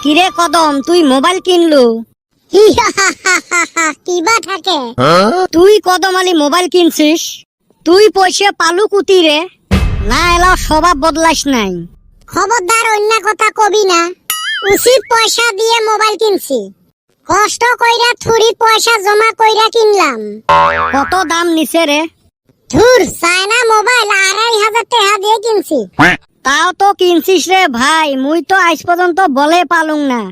কিরে কদম, তুই মোবাইল কিনলু? কিবা থাকে তুই কদম আলী মোবাইল কিনছিস? তুই পয়সা পালু কুতি রে? না এলা স্বভাব বদলাইস নাই। খবরদার অন্য কথা কবি না। উচিত পয়সা দিয়ে মোবাইল কিনছি, কষ্ট কইরা থুরি পয়সা জমা কইরা কিনলাম। কত দাম নিছে রে? ধুর, চায়না মোবাইল 2500 টাকা দিয়ে কিনছি। তাও তো কিনছিস রে ভাই, মুই তো আজ পর্যন্ত বলে পালুং না।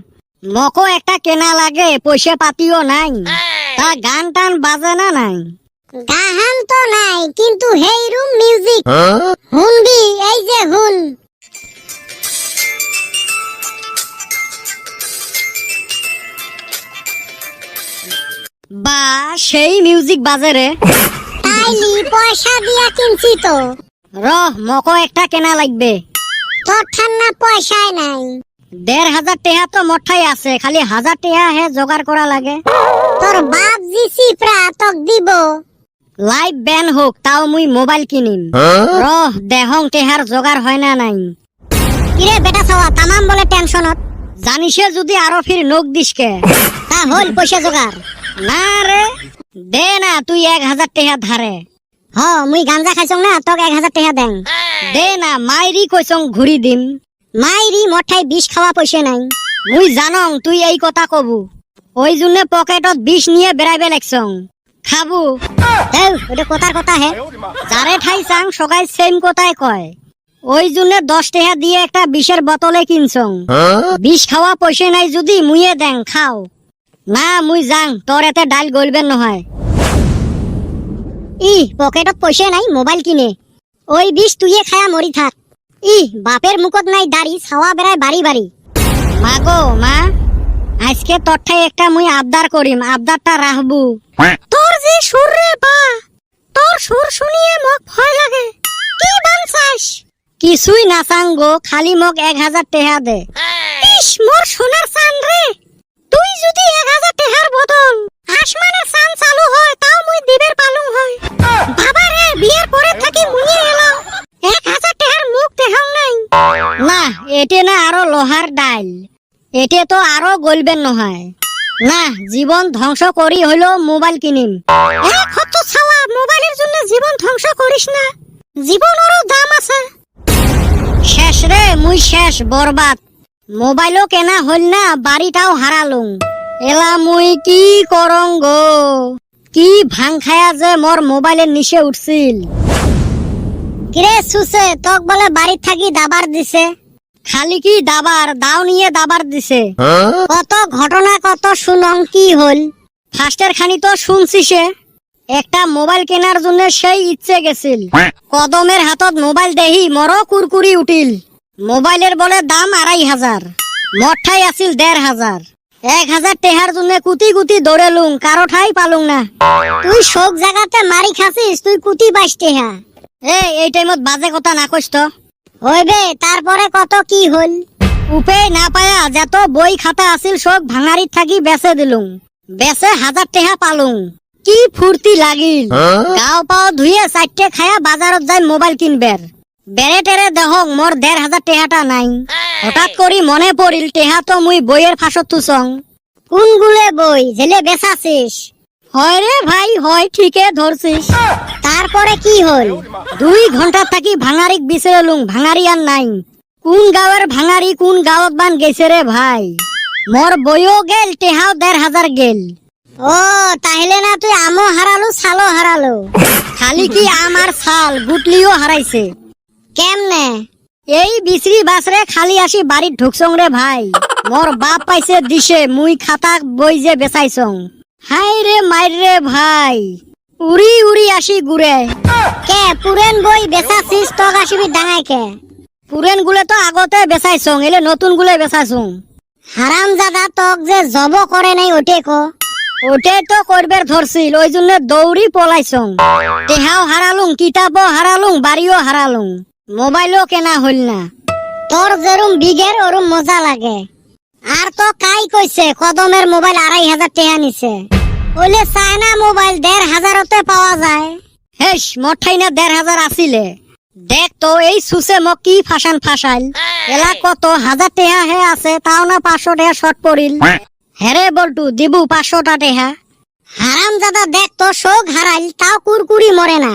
মকো একটা কেনা লাগে, পয়সা পাতিও নাই। তা গান টান বাজে না নাই? গাহান তো নাই, কিন্তু হেই রুম মিউজিক হুনবি, এই যে হুন। বা সেই মিউজিক বাজে রে। তাইলি পয়সা দিয়া কিনছি তো। রহ, মকো একটা কেনা লাগবে। তোর ঠান্না পয়সাই নাই। 1500 টাকা তো মঠাই আছে, খালি 1000 টাকা হে জোগাড় করা লাগে। তোর বাপ জি সিপ্রা তক দিব। লাইভ ব্যান হোক, তাও মুই মোবাইল কিনিম। রহ দেহং টেহার জোগাড় হয় না নাই। কিরে বেটা ছাওয়া, তামাম বলে টেনশনত। জানিসে যদি আরো ফির নোক দিসকে। তা হল পয়সা জোগাড়? না রে, দে না তুই 1000 টাকা ধারে। হ, মুই গাঞ্জা খাইছং না, তক 1000 টাকা দেন। দে না, মাইরি কইছং ঘুরি দিম। মাইরি মঠাই বিষ খাওয়া পয়সা নাই। মুই জানং তুই এই কথা কবু, ওই জন্য পকেটত বিষ নিয়ে বেড়াইবে লাগছং। খাবু? দেও, ওটা কথার কথা হে। যারে ঠাই চাং সবাই সেম কথাই কয়। ওই জন্য 10 টাকা দিয়ে একটা বিষের বোতলে কিনছং। বিষ খাওয়া পয়সা নাই যদি মুইয়ে দেং, খাও। না মুই যাং, তোর এতে ডাল গলবেন নহয়। পকেটত পয়সা নাই, মোবাইল কিনে। ওই বিষ তুইয়ে খায়া মরি থাক। বাপের মুখত নাই দাড়ি, ছাওয়া বেড়ায় বাড়ি বাড়ি। মা গো মা, আজকে তোর ঠাই একটা মুই আবদার করিম, আবদারটা রাখবু। তোর যে সুর রে বা, তোর সুর শুনিয়ে মোক ভয় লাগে। কি বানছাস? কিছুই না চাং গো, খালি মোক 1000 টাকা দে। মোর সোনার চান রে, তুই যদি 1000 টাকার বদল আসমানে চান চালু হয়, তাও মুই দিবের পালুং হয়। বাবা রে, বিয়ের পরে থাকি মুইয়ে এলাও 1000 টাকার মুখ দেখাও নাই। না, এটে না আরো লোহার ডাইল, এটে তো আরো গলবেন নহয়। না, জীবন ধ্বংস করি হইলো মোবাইল কিনিম। কত ছাওয়া, মোবাইলের জন্য জীবন ধ্বংস করিস না, জীবনেরও দাম আছে। শেষ রে, মুই শেষ, বরবাদ। মোবাইলও কেনা হইল না, বাড়িটাও হারালুম। এলা মুই কি করং গো? কি ভাং খায়া যে মোর মোবাইলের নিচে উঠছিল। কিরে সুসে, তক বলে বাড়ি থাকি দাবার দিছে? খালি কি দাবার, দাও নিয়ে দাবার দিছে। কত ঘটনা কত শুনং, কি হল? ফার্স্টের খানি তো শুনছিসে, একটা মোবাইল কেনার জন্য সেই ইচ্ছে গেছিল। কদমের হাতত মোবাইল দেহি মরো কুরকুরি উঠিল। মোবাইলের বলে দাম 2500, মঠাই আছিল 1500। 1000 টাকার জন্য কুতি কুতি দৌড়েলুম, কারো ঠাই পালুম না। তুই সব জায়গাতে মারি খাসিস, তুই কুতি 22 টাকা। এই টাইমত বাজে কথা না কইস তো। হইবে, তারপরে কত কি হল? উপায় না পায়া যত বই খাতা আছিল সব ভাঙারিত থাকি বেচে দিলুম। বেচে 1000 টাকা পালুম। কি ফুর্তি লাগিল। গাও পাও ধুয়ে 4টে খায়া বাজারত যাই মোবাইল কিনবের। বেড়ে টেরে দেহং মোর 1500 টাকাটা নাই। হঠাৎ করি মনে পড়িল টেহা তো মুই বইয়ের ফাঁসত তুসং। কোনগুলে বই জেলে বেচাছিস? হয় রে ভাই, হয়, ঠিকই ধরছিস। তারপরে কি হল? 2 ঘন্টা থাকি ভাঙারিক বিচেরলুম, ভাঙারি আর নাই। কোন গাঁয়ের ভাঙারি কোন গাঁৱত বান গেছে রে ভাই। মোর বইও গেল, টেহাও 1500 গেল। ও তাহলে না তুই আমও হারালো, ছালও হারালো। খালি কি আমার ছাল, গুটলিও হারাইছে। কেমনে? এই বিচরি বাসরে খালি আসি বাড়িত ঢুকছং রে ভাই। মোর বাপ পাইছে দিছে, মুই খাতা বই যে বেচাইছং। হাই রে মাইর রে ভাই, উড়ি উড়ি আসি ঘুরে। কে পুরেন বই বেচাছিস, তক আসিবি ডাঙাই কে? পুরেন গুলে তো আগতে বেচাইছং, এলে নতুন গুলে বেচাইছং। হারাম জাদা, তক যে জব করে নাই ওটে কো। ওটাই তো করবের ধরছিল, ওই জন্য দৌড়ি পলাইছং। টেহাও হারালুম, কিতাবও হারালুম, বাড়িও হারালুম, মোবাইলও কেনা হইল না। তোর যেরুম বিঘের ওরুম মজা লাগে। আর তো কাই কইছে কদমের মোবাইল 2500 টাকা নিছে। ওইলে চায়না মোবাইল 1500তে পাওয়া যায়। হেস, মঠাই না 1500 আসিলে। দেখ তো এই সুসে মোক কি ফাঁসান ফাঁসাইল। এলা কত 1000 টেহা হে আছে, তাও না 500 টেহা শর্ট পড়িল। হেরে বল্টু দিবু 500টা টেহা। হারাম দাদা দেখ তো শোক হারাইল, তাও কুরকুরি মরে না।